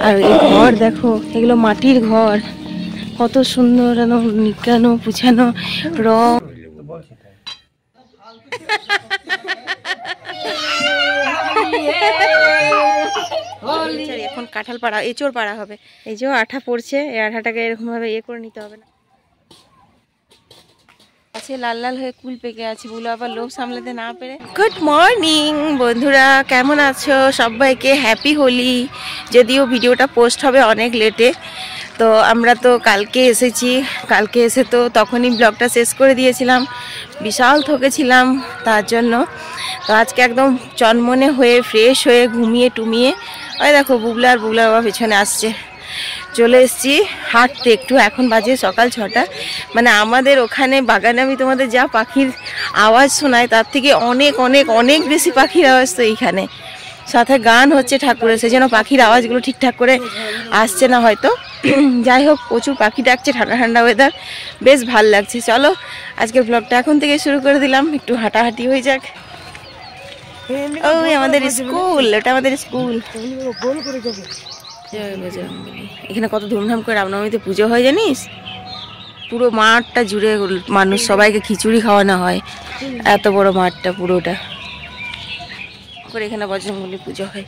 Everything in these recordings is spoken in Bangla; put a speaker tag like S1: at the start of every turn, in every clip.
S1: আর এই ঘর দেখো, এগুলো মাটির ঘর, কত সুন্দর নিকানো পুছানো রং। এখন কাঁঠাল পাড়া, এঁচড় পাড়া হবে। এই যে আঠা পড়ছে, এই আঠাটাকে এরকম ভাবে ইয়ে করে নিতে হবে না। আছে লাল লাল হয়ে কুল পেকে আছে, বলে আবার লোভ সামলাতে না পেরে। গুড মর্নিং বন্ধুরা, কেমন আছো? সবাইকে হ্যাপি হোলি। যদিও ভিডিওটা পোস্ট হবে অনেক লেটে, তো আমরা তো কালকে এসেছি, কালকে এসে তো তখনই ব্লগটা শেষ করে দিয়েছিলাম, বিশাল ঠকেছিলাম তার জন্য। তো আজকে একদম চনমনে হয়ে ফ্রেশ হয়ে ঘুমিয়ে টুমিয়ে, ওই দেখো বুবলা আর বুবলা বাবা পেছনে আসছে, চলে এসেছি হাঁটতে একটু। এখন বাজে সকাল 6টা। মানে আমাদের ওখানে বাগানে আমি তোমাদের যা পাখির আওয়াজ শোনায় তার থেকে অনেক অনেক অনেক বেশি পাখির আওয়াজ তো এইখানে। সাথে গান হচ্ছে ঠাকুরের, সেই জন্য পাখির আওয়াজগুলো ঠিকঠাক করে আসছে না হয়তো। যাই হোক, প্রচুর পাখি ডাকছে, ঠান্ডা ঠান্ডা ওয়েদার, বেশ ভাল লাগছে। চলো আজকের ব্লগটা এখন থেকে শুরু করে দিলাম, একটু হাঁটাহাঁটি হয়ে যাক। ওই আমাদের স্কুল, ওটা আমাদের স্কুল। এখানে কত ধুমধাম করে রামনবমীতে পুজো হয় জানিস? পুরো মাঠটা জুড়ে মানুষ, সবাইকে খিচুড়ি খাওয়ানো হয়, এত বড় মাঠটা পুরোটা করে এখানে বজরংবলী পুজো হয়।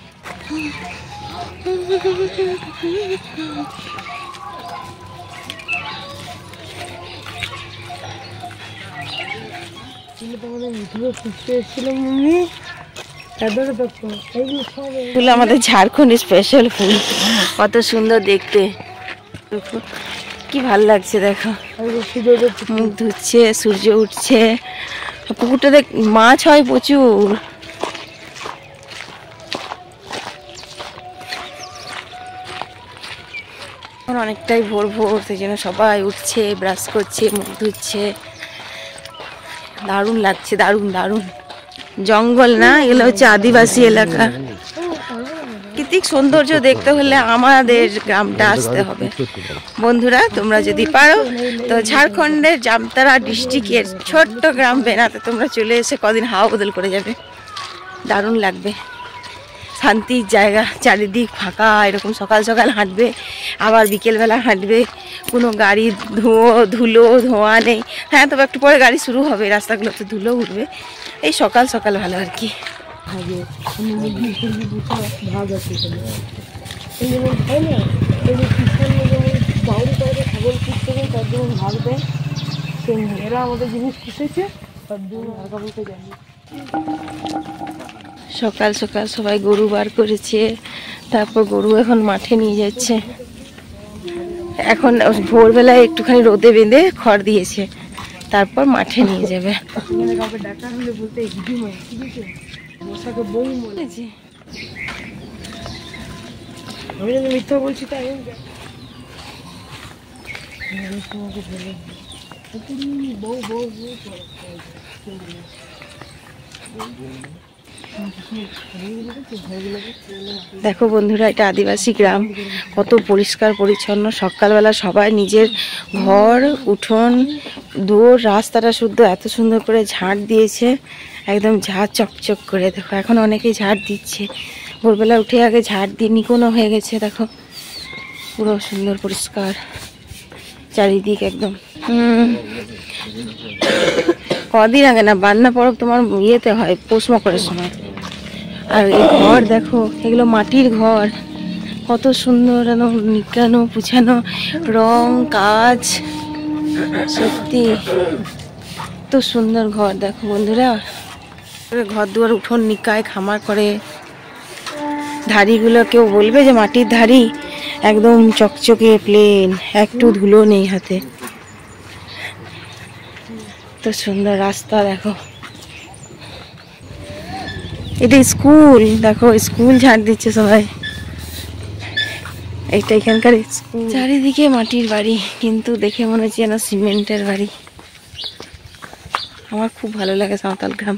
S1: ফুল আমাদের ঝাড়খন্ডের স্পেশাল ফুল, কত সুন্দর দেখতে, কি ভাল লাগছে দেখো। মুখ ধুচ্ছে, সূর্য উঠছে, পুকুরটা দেখ, মাছ হয় প্রচুর। অনেকটাই ভোর ভোর, সেই জন্য সবাই উঠছে, ব্রাশ করছে, মুখ ধুচ্ছে, দারুণ লাগছে, দারুণ দারুণ। জঙ্গল না, এগুলো হচ্ছে আদিবাসী এলাকা। প্রাকৃতিক সৌন্দর্য দেখতে হলে আমাদের গ্রামটা আসতে হবে। বন্ধুরা তোমরা যদি পারো তো ঝাড়খণ্ডের জামতারা ডিস্ট্রিক্টের ছোট্ট গ্রাম বেনাতে তোমরা চলে এসে কদিন হাওয়া বদল করে যাবে, দারুণ লাগবে। শান্তির জায়গা, চারিদিক ফাঁকা, এরকম সকাল সকাল হাঁটবে, আবার বিকেলবেলা হাঁটবে, কোনো গাড়ি ধুলো ধোঁয়া নেই। হ্যাঁ, তবে একটু পরে গাড়ি শুরু হবে, রাস্তাগুলোতে ধুলো উঠবে। এই সকাল সকাল ভালো আর কি। সকাল সকাল সবাই গরু বার করেছে, তারপর গরু এখন মাঠে নিয়ে যাচ্ছে। এখন ভোরবেলায় একটুখানি রোদে বেঁধে খড় দিয়েছে, তারপর মাঠে নিয়ে যাবে। আমি যদি মিথ্যা বলছি তাই দেখো বন্ধুরা, এটা আদিবাসী গ্রাম, কত পরিষ্কার পরিচ্ছন্ন। সকালবেলা সবাই নিজের ঘর, উঠোন, দুয়ার, রাস্তাটা শুদ্ধ এত সুন্দর করে ঝাঁট দিয়েছে, একদম ঝাঁট চকচক করে। দেখো এখন অনেকেই ঝাঁট দিচ্ছে, ভোরবেলা উঠে আগে ঝাঁট দিয়ে নিকোনো হয়ে গেছে। দেখো পুরো সুন্দর পরিষ্কার চারিদিক একদম। কদিন আগে না, বান্না পরব তোমার ইয়েতে হয়, পৌষ মকরের সময়। আর এই ঘর দেখো, এগুলো মাটির ঘর, কত সুন্দর নিকানো পুছানো রং কাজ, সত্যি তো সুন্দর ঘর। দেখো বন্ধুরা, ঘর দুয়ার উঠোন নিকায়, খামার করে। ধাড়িগুলো কেউ বলবে যে মাটির ধাড়ি, একদম চকচকে প্লেন, একটু ধুলো নেই হাতে, তো সুন্দর রাস্তা। দেখো এটা স্কুল, দেখো স্কুল ঝাড় দিচ্ছে সবাই, এইটা এখানকার স্কুল। চারিদিকে মাটির বাড়ি, কিন্তু দেখে মনে হচ্ছে যেন সিমেন্টের বাড়ি। আমার খুব ভালো লাগে সাঁওতাল গ্রাম।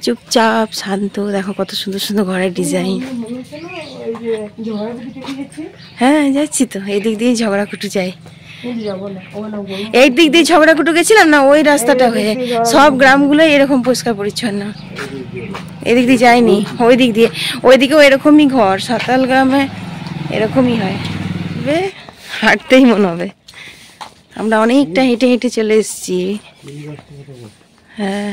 S1: চুপচাপ শান্ত, দেখো কত সুন্দর সুন্দর ঘরের ডিজাইন। হ্যাঁ যাচ্ছি তো, এই দিক দিয়ে ঝগড়াকুটু যাই, এই দিক দিয়ে ঝগড়াকুটু গেছিলাম না, ওই রাস্তাটা হয়ে। সব গ্রামগুলো এরকম পরিষ্কার পরিচ্ছন্ন। এদিক দিয়ে যায়নি, ওই দিক দিয়ে। ওইদিকেও এরকমই ঘর, সাতাল গ্রামে এরকমই হয়। হাঁটতেই মনে হবে। আমরা অনেকটা হেঁটে হেঁটে চলে এসেছি। হ্যাঁ,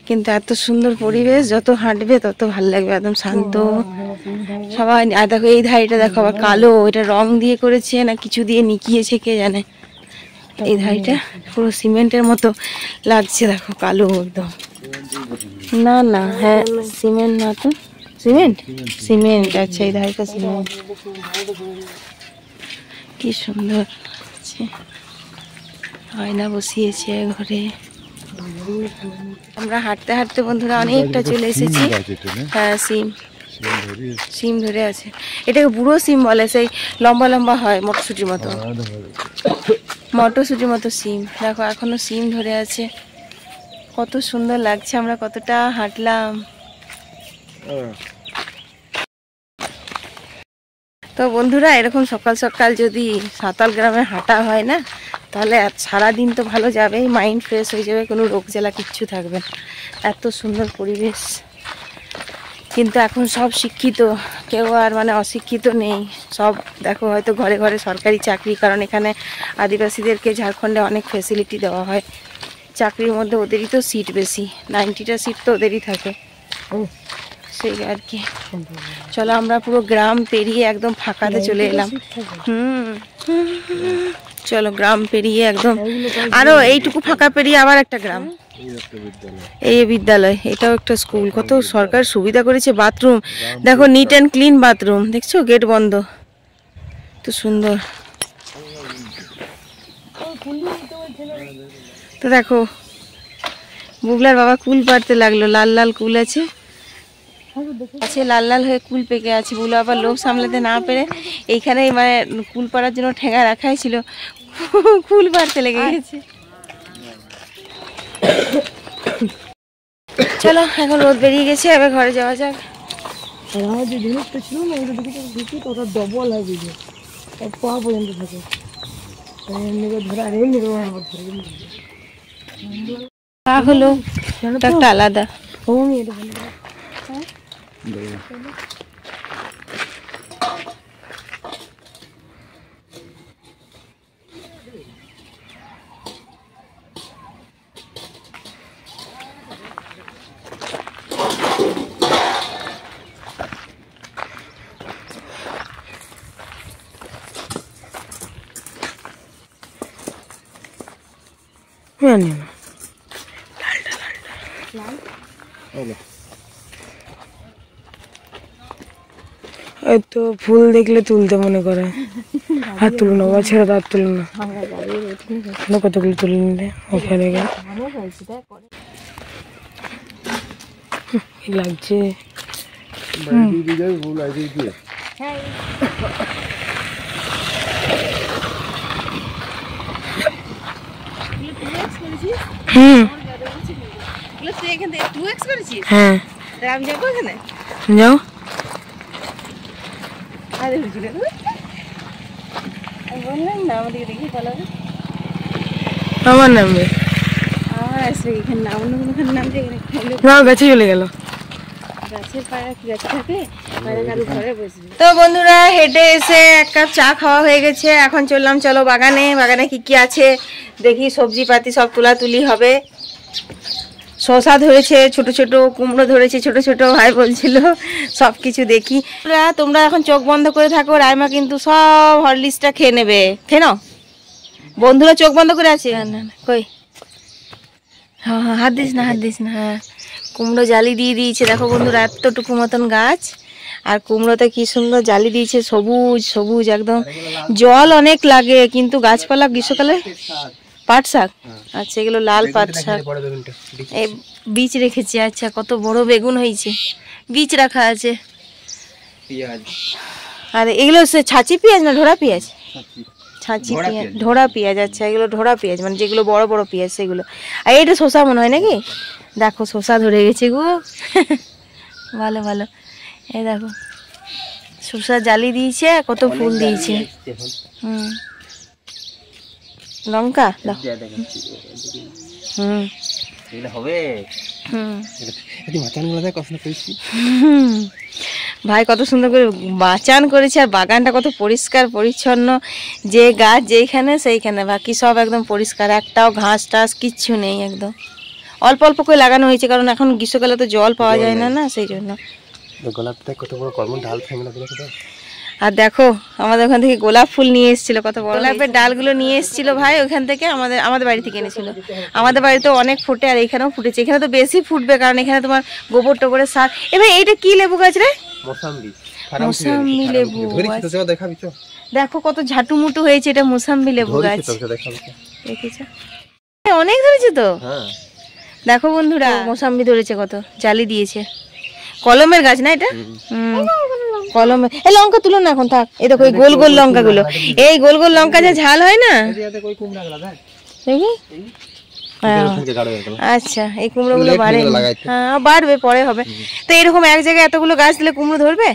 S1: কিন্তু এত সুন্দর পরিবেশ, যত হাঁটবে তত ভালো লাগবে, একদম শান্ত সবাই। আর দেখো এই ধারিটা দেখো আবার কালো, এটা রং দিয়ে করেছে না কিছু দিয়ে নিকিয়েছে কে জানে। এই ধারিটা পুরো সিমেন্টের মতো লাগছে, দেখো কালো একদম। না না, হ্যাঁ সিমেন্ট না তো, সিমেন্ট সিমেন্ট। আচ্ছা এই ধারিটা সিমেন্ট। কি সুন্দর লাগছে, আয়না বসিয়েছে ঘরে। আমরা হাঁটতে হাঁটতে বন্ধুরা অনেকটা চলে এসেছি। হ্যাঁ সিম, সিম ধরে আছে। এটাকে বুড়ো সিম বলে, সেই লম্বা লম্বা হয় মটরশুটির মতো, মটরশুটির মতো সিম। দেখো এখনো সিম ধরে আছে, কত সুন্দর লাগছে। আমরা কতটা হাঁটলাম। তো বন্ধুরা এরকম সকাল সকাল যদি সাঁওতাল গ্রামে হাঁটা হয় না, তাহলে সারাদিন তো ভালো যাবেই, মাইন্ড ফ্রেশ হয়ে যাবে, কোনো রোগ জ্বালা কিচ্ছু থাকবে না। এত সুন্দর পরিবেশ। কিন্তু এখন সব শিক্ষিত, কেউ আর মানে অশিক্ষিত নেই। সব দেখো হয়তো ঘরে ঘরে সরকারি চাকরি, কারণ এখানে আদিবাসীদেরকে ঝাড়খণ্ডে অনেক ফেসিলিটি দেওয়া হয়। চাকরির মধ্যে ওদেরই তো সিট বেশি, 90টা সিট তো ওদেরই থাকে, সেই আর কি। চলো আমরা পুরো গ্রাম পেরিয়ে একদম ফাঁকাতে চলে এলাম। চলো গ্রাম পেরিয়ে একদম আরো এইটুকু ফাঁকা পেরিয়ে আবার একটা গ্রাম, এই বিদ্যালয়, এটাও একটা স্কুল। কত সরকার সুবিধা করেছে, বাথরুম দেখো, নিট অ্যান্ড ক্লিন বাথরুম, দেখছো গেট বন্ধ, তো সুন্দর। তো দেখো বুবলার বাবা কুল পাড়তে লাগলো, লাল লাল কুল আছে, লাল লাল হয়ে কুল পেকে আছে। বুবলা আবার লোভ সামলাতে না পেরে এইখানে মানে কুল পাড়ার জন্য ঠেঙা রাখাই ছিল, কুল পাড়তে লেগে গেছে। চলো এখন রোদ বেরিয়ে গেছে, এবার ঘরে যাওয়া যাক।
S2: আমার যে জিনিসটা ছিল না, ওটা দিকে তো ওটা ডবল হয়, বুঝলো, এক পা পর্যন্ত থাকে।
S1: হলো একটা আলাদা।
S2: তো ফুল দেখলে তুলতে মনে করে, হাত তুলো না, বা ছেড়ে হাত তুলো না, কতগুলো তুলে নিলে ওখানে লাগছে। হ্যাঁ যাও। আমার নামবে,
S1: আমার আসবে এখানে নাম, ওখানে নাম
S2: গাছে চলে গেল।
S1: তো বন্ধুরা হেঁটে এসে এক কাপ চা খাওয়া হয়ে গেছে, এখন চললাম চলো বাগানে। বাগানে কি কি আছে দেখি, সবজি পাতি সব তুলাতুলি হবে। শসা ধরেছে ছোট ছোট, কুমড়ো ধরেছে ছোট ছোট, ভাই বলছিল সব কিছু দেখি। তোমরা এখন চোখ বন্ধ করে থাকো, রাইমা কিন্তু সব হরলিক্সটা খেয়ে নেবে, খেয়ে নাও। বন্ধুরা চোখ বন্ধ করে আছে, কই হ্যাঁ হ্যাঁ, হাত দিস না হাত দিস না। হ্যাঁ কুমড়ো জালি দিয়ে দিয়েছে, দেখো বন্ধুরা এতটুকু মতন গাছ, আর কুমড়োতে কি সুন্দর জালি দিয়েছে, সবুজ সবুজ একদম। জল অনেক লাগে, কিন্তু গাছপালা গ্রীষ্মকালে। পাট শাক, আচ্ছা এগুলো লাল পাট শাক, এই বীজ রেখেছে। আচ্ছা কত বড় বেগুন হয়েছে, বীজ রাখা আছে। আর এগুলো সে ছাঁচি পেঁয়াজ না ঢোড়া পেঁয়াজ? ছাঁচি পেঁয়াজ, ঢোড়া পেঁয়াজ। আচ্ছা এগুলো ঢোড়া পেঁয়াজ, মানে যেগুলো বড় বড় পেঁয়াজ সেগুলো। আর এটা শসা মনে হয় নাকি? দেখো শসা ধরে গেছে গো, ভালো ভালো। এই দেখো শসা জালি দিয়েছে, কত ফুল দিয়েছে। লঙ্কা দাও। ভাই কত সুন্দর করে বাঁচান করেছে, আর বাগানটা কত পরিষ্কার পরিচ্ছন্ন, যে গাছ যেইখানে সেইখানে, বাকি সব একদম পরিষ্কার, একটাও ঘাস টাস কিচ্ছু নেই, একদম অল্প অল্প করে লাগানো হয়েছে, কারণ এখন গ্রীষ্মকালে তো জল পাওয়া যায় না, না সেই জন্য।
S3: গোলাপটা কত বড় কলম ঢাল ফেলে দিল।
S1: আর দেখো আমাদের ওখান থেকে গোলাপ ফুল নিয়ে এসেছিল, কত বড় গোলাপের ডালগুলো নিয়ে এসেছিল ভাই ওখান থেকে, আমাদের বাড়ি থেকে এনেছিল। আমাদের বাড়িতে অনেক ফুটে, আর এখানেও ফুটেছে, এখানে তো বেশি ফুটবে কারণ এখানে তোমার গোবর টোবরের সার। এবার এইটা কি লেবু গাছ রে? মোসাম্বি লেবু। দেখো কত ঝাটুমুটু হয়েছে, এটা মোসাম্বি লেবু গাছ, দেখেছো? অনেক ধরেছে তো। দেখো বন্ধুরা মোসাম্বি ধরেছে, কত জালি দিয়েছে। কলমের গাছ না এটা? কলমে। এই লঙ্কা তুলো না এখন, থাক। এই দেখো এই গোল গোল লঙ্কা গুলো, এই গোল গোল লঙ্কা যে ঝাল হয় না, দেখি। আচ্ছা, এই কুমড়ো গুলো বাড়ে, হ্যাঁ বাড়বে, পরে হবে। তো এরকম এক জায়গায় এতগুলো গাছ দিলে কুমড়ো ধরবে?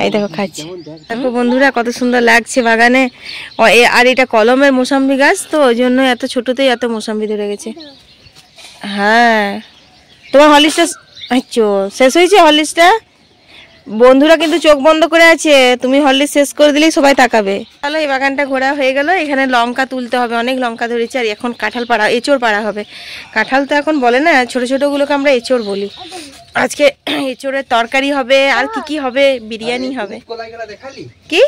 S1: এই দেখো খাচ্ছি। দেখো বন্ধুরা কত সুন্দর লাগছে বাগানে। আর এটা কলমের মোসাম্বি গাছ, তো ওই জন্য এত ছোটতেই এত মোসাম্বি ধরে গেছে। হ্যাঁ, তোমার হরলিক্সটা শেষ হয়েছে? হরলিক্সটা বন্ধুরা কিন্তু চোখ বন্ধ করে আছে, তুমি হরলিক্স শেষ করে দিলেই সবাই তাকাবে। তাহলে এই বাগানটা ঘোরা হয়ে গেল। এখানে লঙ্কা তুলতে হবে, অনেক লঙ্কা ধরেছে, আর এখন কাঁঠাল পাড়া, এঁচড় পাড়া হবে। কাঁঠাল তো এখন বলে না, ছোট ছোটগুলোকে আমরা এঁচড় বলি। আজকে এঁচড়ের তরকারি হবে, আর কি কি হবে, বিরিয়ানি হবে। কি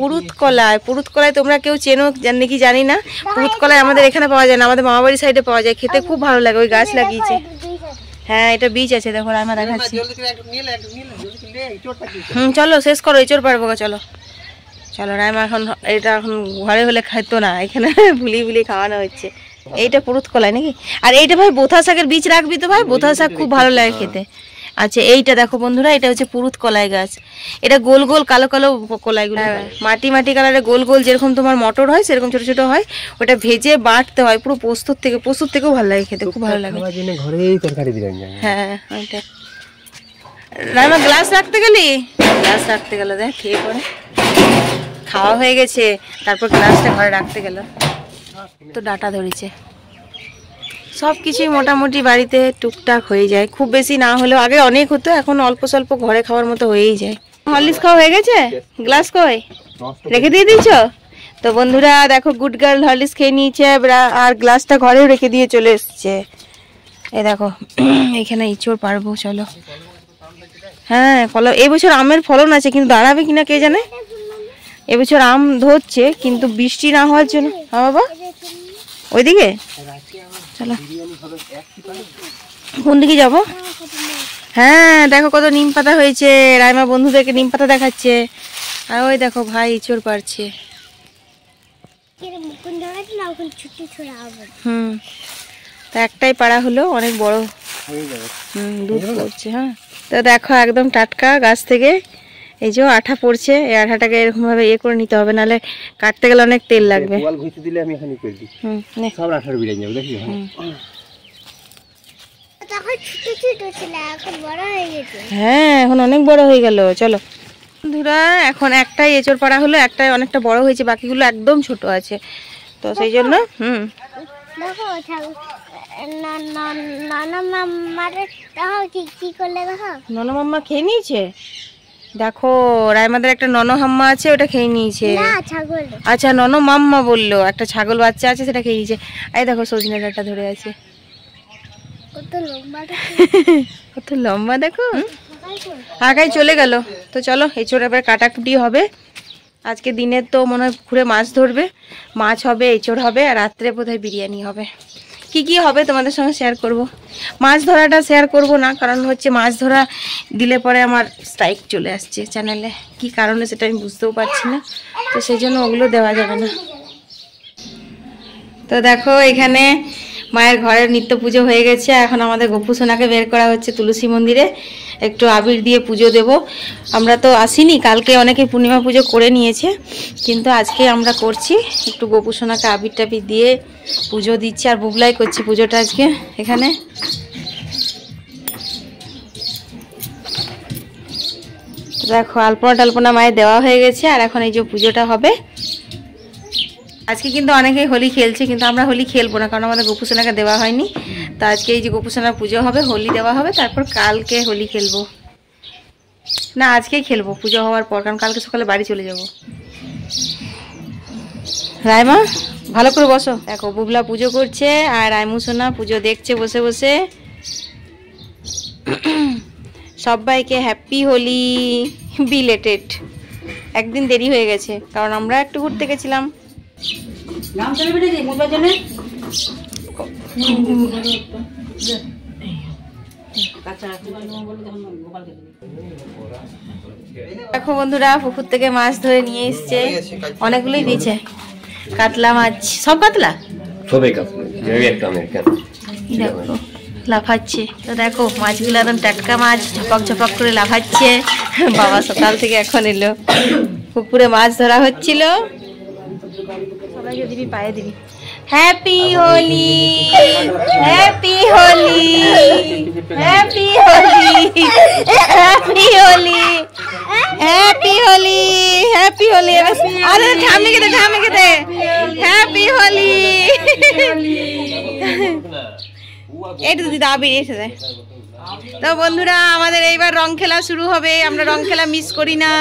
S1: পুরুত কলাই? পুরুত কলাই তোমরা কেউ চেনো নাকি জানি না। পুরুত কলাই আমাদের এখানে পাওয়া যায় না, আমাদের মামাবাড়ির সাইডে পাওয়া যায়, খেতে খুব ভালো লাগে। ওই গাছ লাগিয়েছে। হ্যাঁ, এটা বীজ আছে, দেখো রাইমা দেখাচ্ছি। চলো শেষ করো, এঁচড় পারবো, চলো চলো। রাইমা এখন এটা এখন ঘরে হলে খাইতো না, এখানে ভুলি খাওয়ানো হচ্ছে। এইটা পুরুত কলাই নাকি? আর এইটা ভাই বোথা শাকের বীজ রাখবি তো ভাই, বোথা শাক খুব ভালো লাগে খেতে। আচ্ছা, এইটা দেখো বন্ধুরা, এটা হচ্ছে পুরুত কলাই গাছ। এটা গোল গোল কালো কালো কলাইগুলো, মাটি মাটি কালারে গোল গোল, যেরকম তোমার মটর হয় সেরকম ছোট ছোট হয়। ওটা ভেজে বাটতে হয়, পুরো পোস্তর থেকেও ভালো লাগে খেতে, খুব ভালো লাগে। হ্যাঁ, ওইটা। রাইমা গ্লাস রাখতে গেলি? গ্লাস রাখতে গেল, দেখ খেয়ে পরে খাওয়া হয়ে গেছে, তারপর গ্লাসটা ঘরে রাখতে গেল। তো ডাটা ধরেছে, সব কিছুই মোটামুটি বাড়িতে টুকটাক হয়ে যায়, খুব বেশি না হলেও। আগে অনেক হতো, এখন অল্প স্বল্প ঘরে খাওয়ার মতো হয়েই যায়। হরলিক্স খাওয়া হয়ে গেছে? গ্লাস কই রেখে দিয়ে দিয়েছ? তো বন্ধুরা দেখো, গুড গার্ল হরলিক্স খেয়ে নিয়েছে, আর গ্লাসটা ঘরেও রেখে দিয়ে চলে এসছে। এই দেখো এখানে ইঁচড় পারবো, চলো। হ্যাঁ, এবছর আমের ফলন আছে, কিন্তু দাঁড়াবে কিনা কে জানে। এবছর আম ধরছে, কিন্তু বৃষ্টি না হওয়ার জন্য। হ্যাঁ বাবা, ওইদিকে চলো। কোন দিকে যাবো? হ্যাঁ দেখো কত নিম পাতা হয়েছে, রাইমা বন্ধুদেরকে নিম পাতা দেখাচ্ছে। আর ওই দেখো ভাই ইঁচড় পারছে। তা একটাই পাড়া হলো, অনেক বড় দুধ পড়ছে। হ্যাঁ, তো দেখো একদম টাটকা গাছ থেকে। এই যে আঠা পড়ছে, এই আঠাটাকে এরকম ভাবে ইয়ে করে নিতে হবে, নাহলে কাটতে গেলে অনেক তেল লাগবে। হ্যাঁ, এখন অনেক বড় হয়ে গেল। চলো বন্ধুরা, এখন একটাই এঁচড় পাড়া হলো, একটাই অনেকটা বড় হয়েছে, বাকিগুলো একদম ছোট আছে, তো সেই জন্য নন মাম্মা খেয়ে নিয়েছে। দেখো রাইমাদের একটা নন হাম্মা আছে, ওটা খেয়ে নিয়েছে। আচ্ছা, নন মাম্মা বললো, একটা ছাগল বাচ্চা আছে, সেটা খেয়ে নিয়েছে। এই দেখো সজনে ডাঁটা ধরে আছে, কত লম্বা দেখো। আগাই চলে গেল। তো চলো, এঁচড় এবার কাটাকুটি হবে। আজকে দিনে তো মনে হয় পুকুরে মাছ ধরবে, মাছ হবে, এঁচড় হবে, আর রাত্রে বোধহয় বিরিয়ানি হবে। কি কি হবে তোমাদের সঙ্গে শেয়ার করব। মাছ ধরাটা শেয়ার করব না, কারণ হচ্ছে মাছ ধরা দিলে পরে আমার স্ট্রাইক চলে আসছে চ্যানেলে, কি কারণে সেটা আমি বুঝতেও পারছি না, তো সেই জন্য ওগুলো দেওয়া যাবে না। তো দেখো এখানে মায়ের ঘরের নিত্য পুজো হয়ে গেছে। এখন আমাদের গপু সোনাকে বের করা হচ্ছে তুলসী মন্দিরে, একটু আবির দিয়ে পুজো দেব। আমরা তো আসিনি, কালকে অনেকে পূর্ণিমা পুজো করে নিয়েছে, কিন্তু আজকে আমরা করছি। একটু গপু সোনাকে আবির টাবির দিয়ে পুজো দিচ্ছি, আর বুবলাই করছি পুজোটা আজকে এখানে। দেখো আলপনা টালপনা মায়ের দেওয়া হয়ে গেছে, আর এখন এই যে পুজোটা হবে। আজকে কিন্তু অনেকেই হোলি খেলছে, কিন্তু আমরা হোলি খেলবো না, কারণ আমাদের গোপুসোনাকে দেওয়া হয়নি। তো আজকে এই যে গোপুসোনার পুজো হবে, হোলি দেওয়া হবে, তারপর কালকে হোলি খেলবো। না, আজকেই খেলবো পুজো হওয়ার পর, কারণ কালকে সকালে বাড়ি চলে যাব। রায়মা ভালো করে বসো। দেখো বুবলা পুজো করছে আর রায়মু সোনা পুজো দেখছে বসে বসে। সবাইকে হ্যাপি হোলি বিলেটেড। একদিন দেরি হয়ে গেছে, কারণ আমরা একটু ঘুরতে গেছিলাম। দেখো বন্ধুরা, পুকুর থেকে মাছ ধরে নিয়ে এসছে, অনেকগুলোই দিয়েছে। কাতলা মাছ, সব কাতলা দেখো লাফাচ্ছে। তো দেখো মাছগুলো একদম টাটকা মাছ, ঝপক ঝপক করে লাফাচ্ছে। বাবা সকাল থেকে এখন এলো। পুকুরে মাছ ধরা হচ্ছিল। সবাইকে দিবি, পায়ে দিবি। Happy Holi, happy Holi, happy Holi, happy Holi, happy Holi, happy Holi. আরে ঠামিকে দে, ঠামিকে দে। হ্যাপি হোলি। এইটা দিদি দাবি এসে দেয়। তো বন্ধুরা, আমাদের এইবার রং খেলা শুরু হবে। আমরা রং খেলা মিস করি না।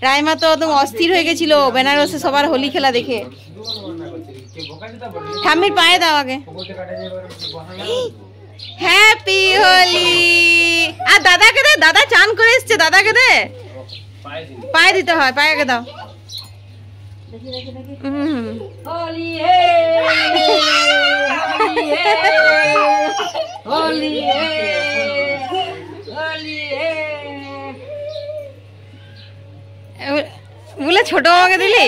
S1: রাইমা তো একদম অস্থির হয়ে গেছিল বেনারসে সবার হোলি খেলা দেখে। ঠাম্মির পায়ে দাও আগে। হ্যাপি হোলি। আর দাদাকে দে, দাদা চান করে এসছে, দাদাকে দে। পায়ে দিতে হয়, পায়ে আগে দাও। হোলি হে, হোলি হে, হোলি হে, হোলি হে। বলে ছোট আমাকে দিলি।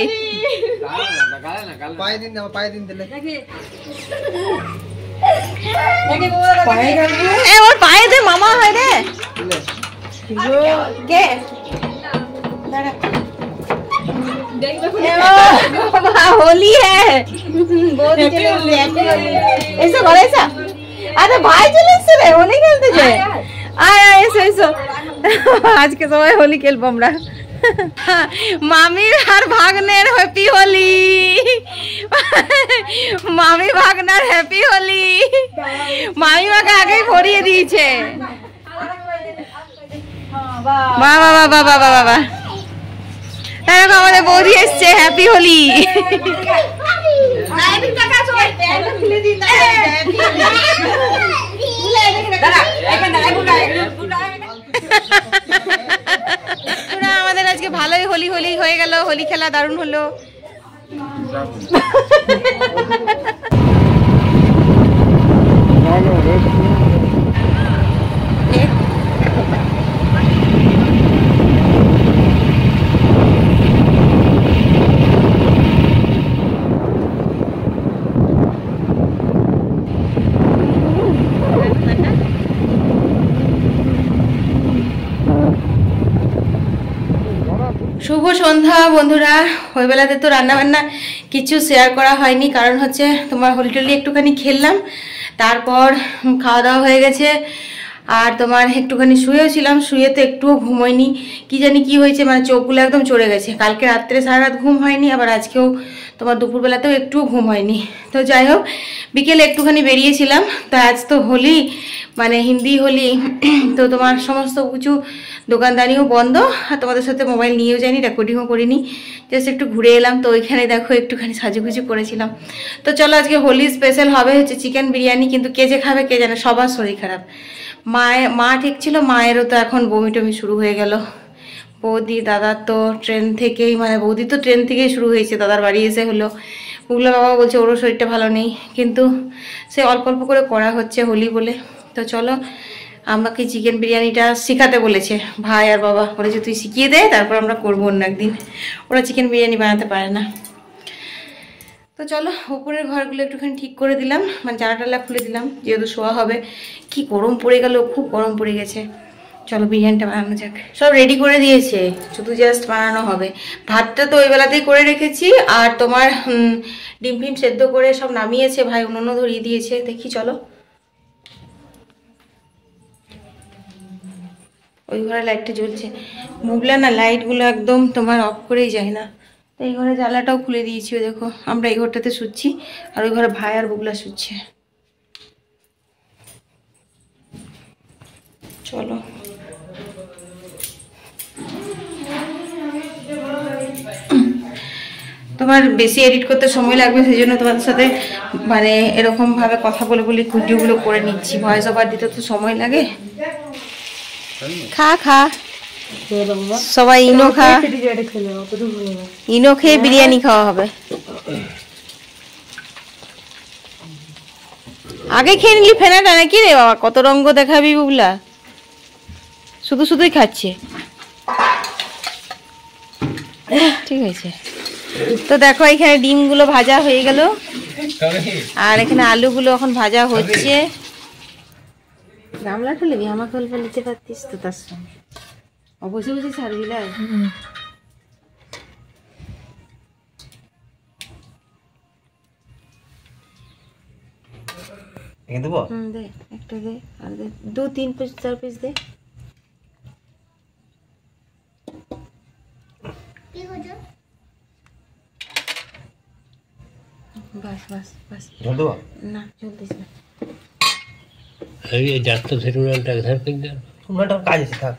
S1: ওর পায়ে দে, মামা হয় রে। কে होली है। ऐसा करे ऐसा। अरे भाई चले इससे होली खेलते जाए। आय ऐसा ऐसा। आज के समय होली खेलबो আমরা। মামির আর ভাগ্নের হ্যাপি হোলি। মামি ভাগ্নার হ্যাপি হোলি। মামি মাকে আগেই ভরিয়ে দিয়েছে। বাহ বাহ বাহ বাহ বাহ বাহ। দেখো আমাদের বৌদি এসছে, হ্যাপি হোলি। আমাদের আজকে ভালোই হোলি হোলি হয়ে গেল, হোলি খেলা দারুণ হলো। শুভ সন্ধ্যা বন্ধুরা। ওই বেলাতে তো রান্নাবান্না কিছু শেয়ার করা হয়নি, কারণ হচ্ছে তোমার হোলি টোলি একটুখানি খেললাম, তারপর খাওয়া দাওয়া হয়ে গেছে। আর তোমার একটুখানি শুয়েও ছিলাম, শুয়ে তো একটুও ঘুমোয়নি। কি জানি কি হয়েছে, মানে চোখগুলো একদম চড়ে গেছে। কালকে রাত্রে সারা রাত ঘুম হয়নি, আবার আজকেও তোমার দুপুরবেলাতেও একটুও ঘুম হয়নি। তো যাই হোক, বিকেলে একটুখানি বেরিয়েছিলাম। তো আজ তো হোলি, মানে হিন্দি হোলি, তো তোমার সমস্ত কিছু দোকানদারিও বন্ধ। আর তোমাদের সাথে মোবাইল নিয়েও যাইনি, রেকর্ডিংও করিনি, জাস্ট একটু ঘুরে এলাম। তো ওইখানে দেখো একটুখানি সাজুগুজু করেছিলাম। তো চলো আজকে হোলি স্পেশাল হবে হচ্ছে চিকেন বিরিয়ানি, কিন্তু কে যে খাবে কে জানে, সবার শরীর খারাপ। মা ঠিক ছিল, মায়েরও তো এখন বমি টমি শুরু হয়ে গেল। বৌদি দাদার তো ট্রেন থেকেই, মানে বৌদি তো ট্রেন থেকেই শুরু হয়েছে, দাদার বাড়ি এসে হলো। পুগলা বাবা বলছে ওরও শরীরটা ভালো নেই, কিন্তু সে অল্প অল্প করে করা হচ্ছে হোলি বলে। তো চলো, আমাকে চিকেন বিরিয়ানিটা শেখাতে বলেছে ভাই আর বাবা, বলেছে তুই শিখিয়ে দে, তারপর আমরা করবো অন্য একদিন। ওরা চিকেন বিরিয়ানি বানাতে পারে না। তো চলো, উপরের ঘরগুলো একটুখানি ঠিক করে দিলাম, মানে জানাটালা খুলে দিলাম, যেহেতু শোয়া হবে। কি গরম পড়ে গেল, খুব গরম পড়ে গেছে। চলো বিরিয়ানিটা বানানো যাক। সব রেডি করে দিয়েছে, শুধু জাস্ট বানানো হবে। ভাতটা তো ওই বেলাতেই করে রেখেছি, আর তোমার ডিম ফিম সেদ্ধ করে সব নামিয়েছে ভাই, উনুন ধরিয়ে দিয়েছে। দেখি চলো। ওই ঘরে লাইটটা জ্বলছে, মুগলা না লাইটগুলো একদম তোমার অফ করেই যায় না, এই ঘরে জানলাটাও খুলে দিয়েছি, দেখো আমরা এই ঘরটাতে শুচ্ছি আর ওই ঘরে ভাই আর বুগলা শুচ্ছে। চলো তোমার বেশি এডিট করতে সময় লাগবে, সেই জন্য তোমাদের সাথে মানে এরকম ভাবে কথা বলে বলে ভিডিওগুলো করে নিচ্ছি। ভয়েস ওভার দিতে তো সময় লাগে। খা খা সবাই, ইনো খা, ইনো খেয়ে বিরিয়ানি খাওয়া হবে। আগে খেয়ে নিলি ফেনাটা নাকি রে বাবা, কত রঙ্গ দেখাবি বুগলা, শুধু শুধুই খাচ্ছে। ঠিক আছে, তো দেখো এখানে ডিমগুলো ভাজা হয়ে গেল আর এখানে আলুগুলো এখন ভাজা হচ্ছে। গামলা ঠেলে দি, আমাকে অল্প নিতে পারতিস তো, তার সঙ্গে বসে বসে ছাড়বি লাই। দে একটা দে, আর দে 2-3 পিস 4 পিস দে। বাস বাস বাস, না চলতেছ না।
S4: এই যাত্রা সেরুনটা ঘর করে দাও,
S3: তোমরা কাজ আছে থাক।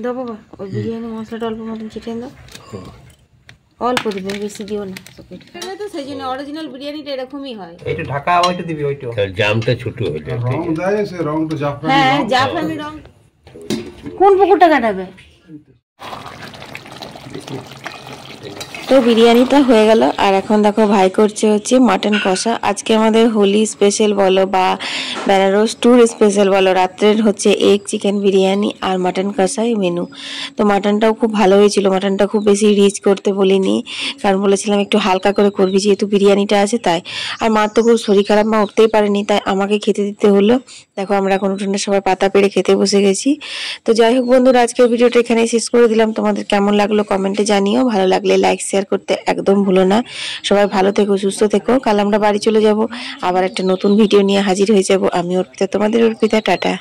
S1: দাও বাবা, ওই বিরিয়ানি মশলাটা অল্প মতন ছিটিয়ে দাও, অল্প দিবে, বেশি দিও না। এটা তো সেই জন্য অরিজিনাল বিরিয়ানিটা এরকমই হয়।
S3: এইটা ঢাকা ওইটা দিবি, ওইটা
S4: তার জামটা ছোট হয়ে যায়।
S5: রং দেয়, সে রংটা জাফরানি
S1: হ্যাঁ জাফরানি রং। কোন পুকুরটা কাটাবে? তো বিরিয়ানিটা হয়ে গেল আর এখন দেখো ভাই করছে হচ্ছে মাটন কষা। আজকে আমাদের হোলি স্পেশাল বলো বা বেনারস ট্যুর স্পেশাল বলো, রাত্রের হচ্ছে এগ চিকেন বিরিয়ানি আর মাটন কষাই মেনু। তো মাটনটাও খুব ভালো হয়েছিল, মাটনটা খুব বেশি রিচ করতে বলিনি, কারণ বলেছিলাম একটু হালকা করে করবি যেহেতু বিরিয়ানিটা আছে তাই। আর মার তো খুব শরীর খারাপ, মা উঠতেই পারেনি, তাই আমাকে খেতে দিতে হলো। দেখো আমরা এখন উঠোনে সবাই পাতা পেড়ে খেতে বসে গেছি। তো যাই হোক বন্ধুরা, আজকের ভিডিওটা এখানেই শেষ করে দিলাম। তোমাদের কেমন লাগলো কমেন্টে জানিও, ভালো লাগলে লাইক শেয়ার করতে একদম ভুলো না। সবাই ভালো থেকো, সুস্থ থেকো। কাল আমরা বাড়ি চলে যাব, আবার একটা নতুন ভিডিও নিয়ে হাজির হয়ে যাব। আমি অর্পিতা, তোমাদের অর্পিতা, টাটা।